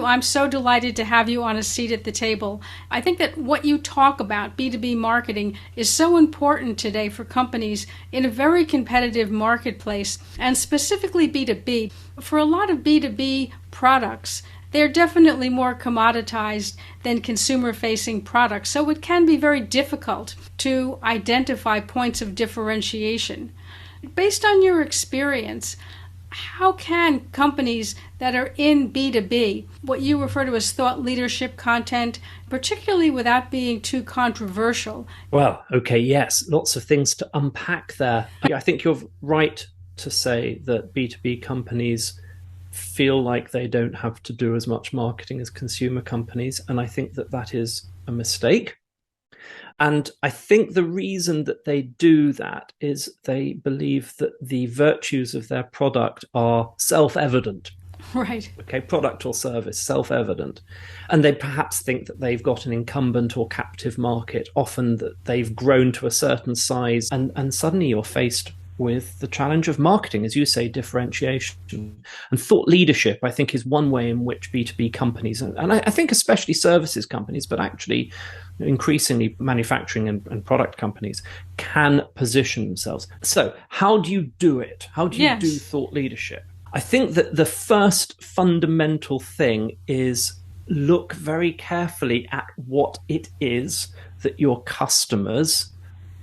you. I'm so delighted to have you on a seat at the table. I think that what you talk about, B2B marketing, is so important today for companies in a very competitive marketplace, and specifically B2B. For a lot of B2B products, they're definitely more commoditized than consumer-facing products, so it can be very difficult to identify points of differentiation. Based on your experience, how can companies that are in B2B, what you refer to as thought leadership content, particularly without being too controversial? Well, okay, yes, lots of things to unpack there. I think you're right to say that B2B companies feel like they don't have to do as much marketing as consumer companies. And I think that that is a mistake. And I think the reason that they do that is they believe that the virtues of their product are self-evident. Right. Okay, product or service, self-evident. And they perhaps think that they've got an incumbent or captive market, often that they've grown to a certain size, and suddenly you're faced with the challenge of marketing, as you say, differentiation. And thought leadership, I think, is one way in which B2B companies, and I think especially services companies, but actually increasingly manufacturing and product companies, can position themselves. So how do you do it? How do you do thought leadership? I think that the first fundamental thing is look very carefully at what it is that your customers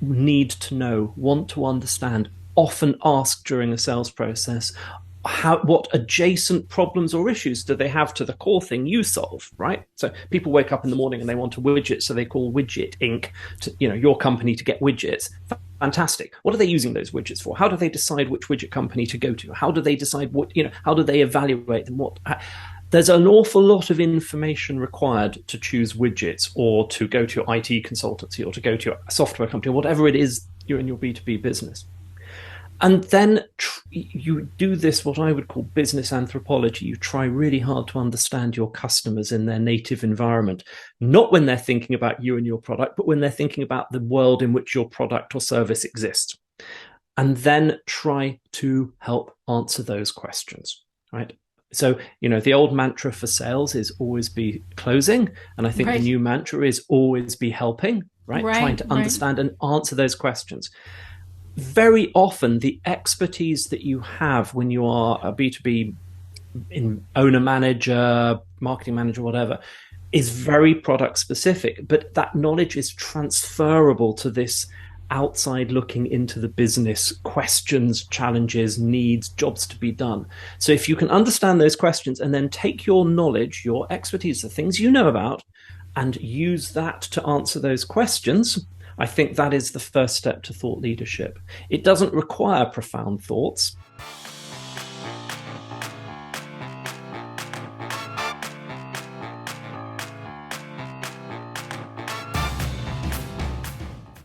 need to know, want to understand, often ask during a sales process. What adjacent problems or issues do they have to the core thing you solve, right? So people wake up in the morning and they want a widget, so they call Widget Inc. to, your company to get widgets. Fantastic. What are they using those widgets for? How do they decide which widget company to go to? How do they decide how do they evaluate them? There's an awful lot of information required to choose widgets, or to go to your IT consultancy, or to go to a software company, whatever it is you're in your B2B business. And then you do this, what I would call business anthropology. You try really hard to understand your customers in their native environment, not when they're thinking about you and your product, but when they're thinking about the world in which your product or service exists. And then try to help answer those questions, right? So, the old mantra for sales is always be closing. And I think the new mantra is always be helping, right? Trying to understand and answer those questions. Very often, the expertise that you have when you are a B2B owner, manager, marketing manager, whatever, is very product specific. But that knowledge is transferable to this outside looking into the business, questions, challenges, needs, jobs to be done. So if you can understand those questions and then take your knowledge, your expertise, the things you know about, and use that to answer those questions, I think that is the first step to thought leadership. It doesn't require profound thoughts.